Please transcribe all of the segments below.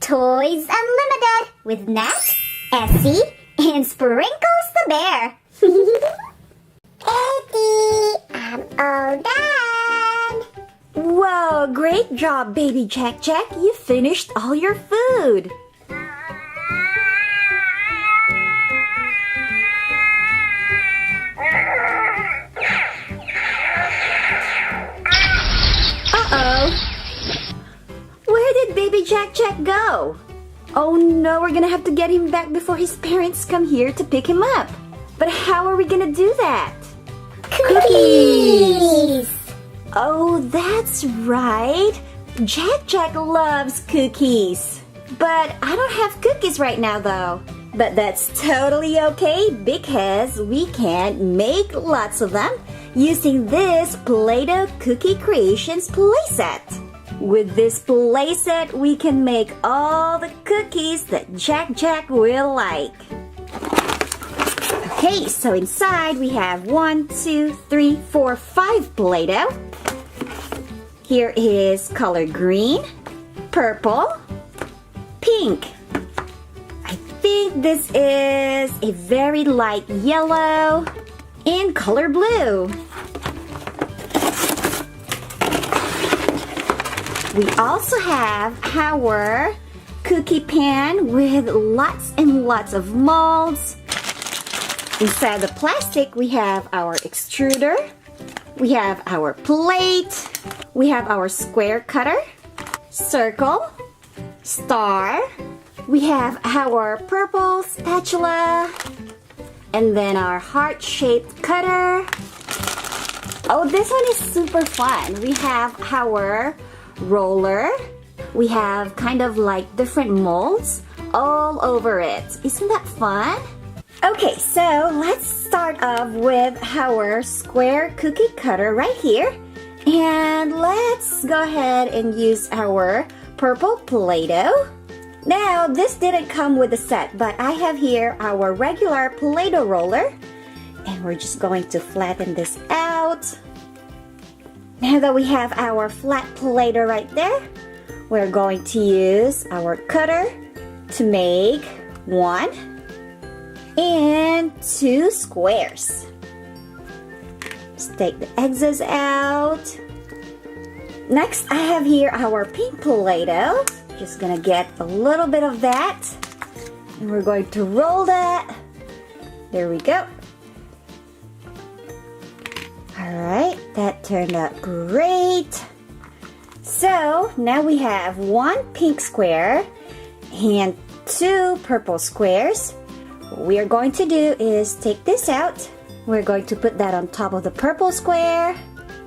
Toys Unlimited with Nat, Essie, and Sprinkles the Bear. Eddie, I'm all done. Whoa, great job, baby Jack Jack. You finished all your food. Uh-oh. Where did baby Jack Jack go? Oh no, we're gonna have to get him back before his parents come here to pick him up. But how are we gonna do that? Cookies! Oh, that's right. Jack Jack loves cookies. But I don't have cookies right now though. But that's totally okay because we can make lots of them using this Play-Doh Cookie Creations playset. With this playset, we can make all the cookies that Jack Jack will like. Okay, so inside we have 1, 2, 3, 4, 5 Play-Doh. Here is color green, purple, pink. I think this is a very light yellow and color blue. We also have our cookie pan with lots and lots of molds. Inside the plastic, we have our extruder. We have our plate. We have our square cutter, circle, star. We have our purple spatula. And then our heart-shaped cutter. Oh, this one is super fun. We have our roller. We have kind of like different molds all over it. Isn't that fun? Okay, so let's start off with our square cookie cutter right here. And let's go ahead and use our purple Play-Doh. Now, this didn't come with a set, but I have here our regular Play-Doh roller. And we're just going to flatten this out. Now that we have our flat Play-Doh right there, we're going to use our cutter to make 1 and 2 squares. Let's take the excess out. Next, I have here our pink Play-Doh. Just gonna get a little bit of that. And we're going to roll that. There we go. Alright, that turned out great. So, now we have 1 pink square and 2 purple squares. What we are going to do is take this out. We're going to put that on top of the purple square.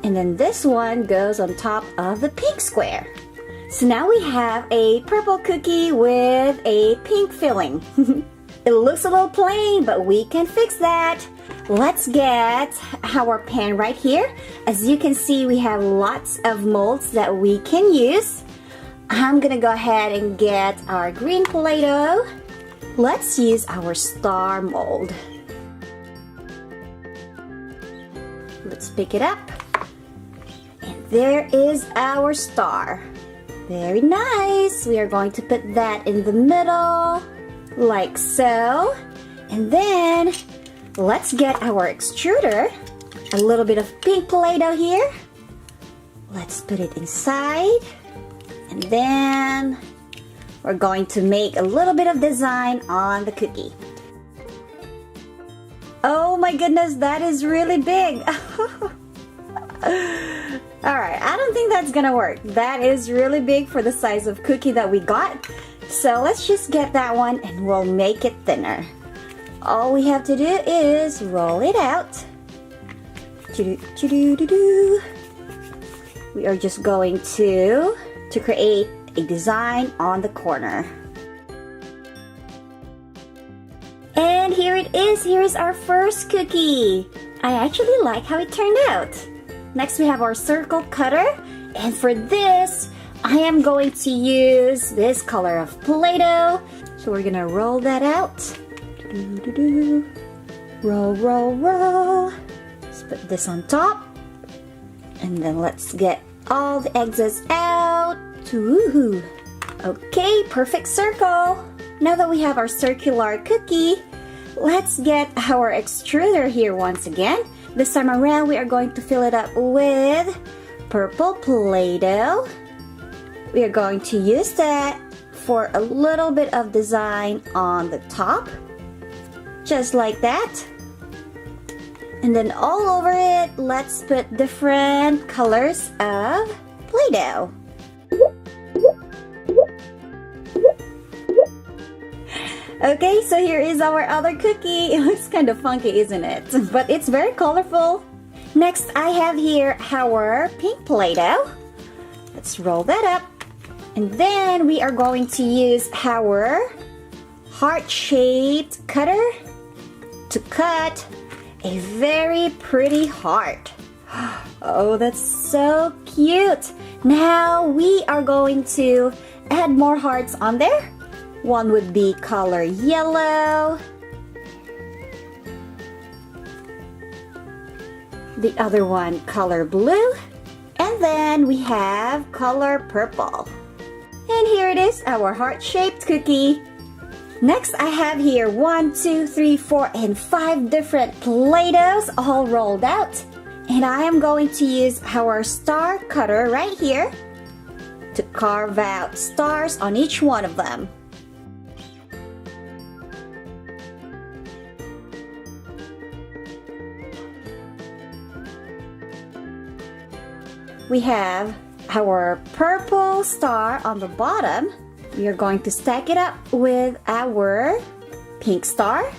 And then this one goes on top of the pink square. So now we have a purple cookie with a pink filling. It looks a little plain, but we can fix that. Let's get our pan right here. As you can see, we have lots of molds that we can use. I'm gonna go ahead and get our green Play-Doh. Let's use our star mold. Let's pick it up. And there is our star. Very nice. We are going to put that in the middle, like so. And then let's get our extruder. A little bit of pink Play-Doh here. Let's put it inside. And then we're going to make a little bit of design on the cookie. Oh my goodness, that is really big. Alright, I don't think that's gonna work. That is really big for the size of cookie that we got. So let's just get that one and we'll make it thinner. All we have to do is roll it out. We are just going to create a design on the corner. And here it is. Here is our first cookie. I actually like how it turned out. Next we have our circle cutter. And for this, I am going to use this color of Play-Doh. So we're gonna roll that out. Roll, roll, roll. Let's put this on top. And then let's get all the excess out. Woohoo! Okay, perfect circle. Now that we have our circular cookie, let's get our extruder here once again. This time around, we are going to fill it up with purple Play-Doh. We are going to use that for a little bit of design on the top. Just like that. And then all over it, let's put different colors of Play-Doh. Okay, so here is our other cookie. It looks kind of funky, isn't it? But it's very colorful. Next, I have here our pink Play-Doh. Let's roll that up. And then we are going to use our heart-shaped cutter to cut a very pretty heart. Oh, that's so cute. Now we are going to add more hearts on there. One would be color yellow. The other one color blue. And then we have color purple. And here it is, our heart-shaped cookie. Next, I have here 1, 2, 3, 4, and 5 different Play-Dohs all rolled out. And I am going to use our star cutter right here to carve out stars on each one of them. We have our purple star on the bottom. We are going to stack it up with our pink star.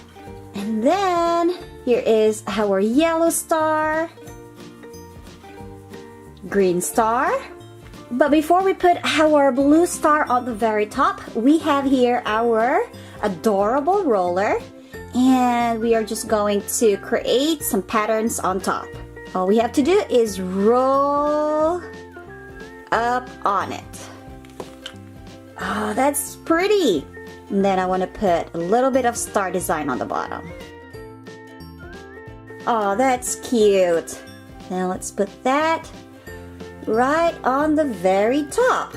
And then here is our yellow star, green star. But before we put our blue star on the very top, we have here our adorable roller. And we are just going to create some patterns on top. All we have to do is roll up on it. Oh, that's pretty. And then I want to put a little bit of star design on the bottom. Oh, that's cute. Now let's put that right on the very top.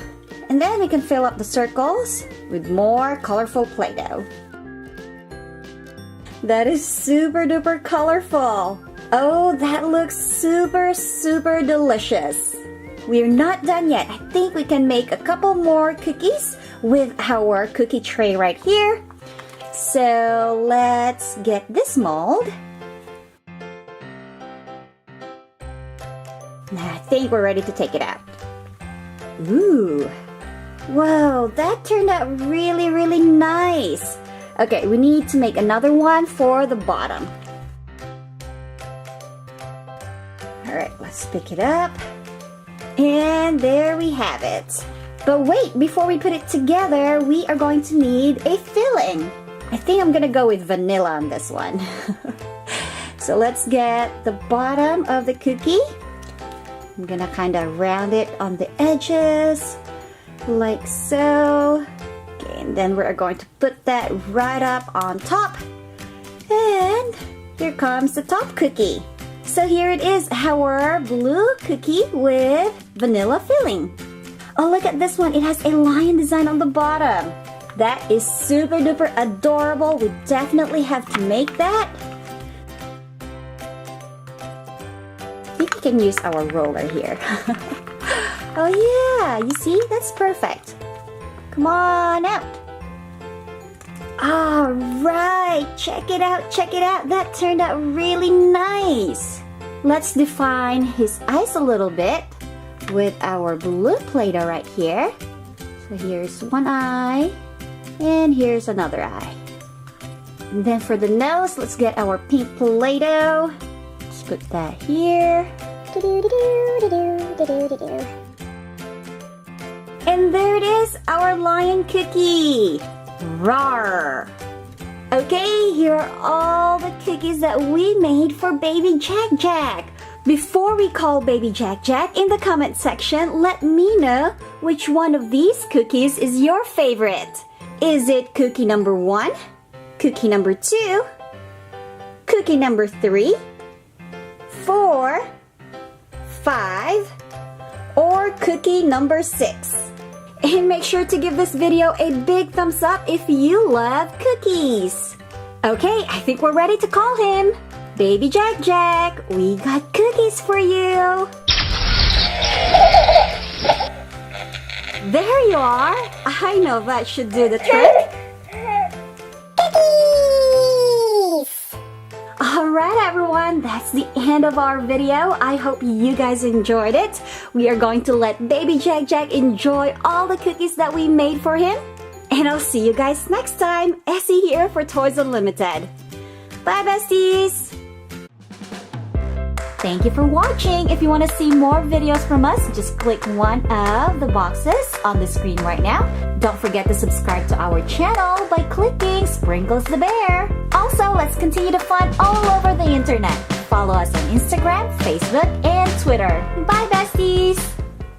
And then we can fill up the circles with more colorful Play-Doh. That is super duper colorful. Oh, that looks super, super delicious. We're not done yet. I think we can make a couple more cookies with our cookie tray right here. So let's get this mold. Now I think we're ready to take it out. Ooh. Whoa, that turned out really, really nice. Okay, we need to make another one for the bottom. Alright, let's pick it up. And there we have it. But wait, before we put it together, we are going to need a filling. I think I'm gonna go with vanilla on this one. So let's get the bottom of the cookie. I'm gonna kind of round it on the edges, like so. Okay, and then we're going to put that right up on top. And here comes the top cookie. So here it is, our blue cookie with vanilla filling. Oh, look at this one. It has a lion design on the bottom. That is super duper adorable. We definitely have to make that. I think we can use our roller here. Oh yeah, you see? That's perfect. Come on out. All right, check it out, check it out. That turned out really nice. Let's define his eyes a little bit with our blue Play-Doh right here. So here's one eye, and here's another eye. And then for the nose, let's get our pink Play-Doh. Let's put that here. And there it is, our lion cookie. Rawr! Okay, here are all the cookies that we made for Baby Jack Jack. Before we call Baby Jack Jack, in the comment section, let me know which one of these cookies is your favorite. Is it cookie number 1, cookie number 2, cookie number 3, 4, 5, or cookie number 6? And make sure to give this video a big thumbs up if you love cookies. Okay, I think we're ready to call him. Baby Jack Jack, we got cookies for you. There you are. I know that should do the trick. Alright everyone, that's the end of our video. I hope you guys enjoyed it. We are going to let Baby Jack Jack enjoy all the cookies that we made for him. And I'll see you guys next time. Essie here for Toys Unlimited. Bye besties! Thank you for watching. If you want to see more videos from us, just click one of the boxes on the screen right now. Don't forget to subscribe to our channel by clicking Sprinkles the Bear. Also, let's continue the fun all over the internet. Follow us on Instagram, Facebook, and Twitter. Bye besties!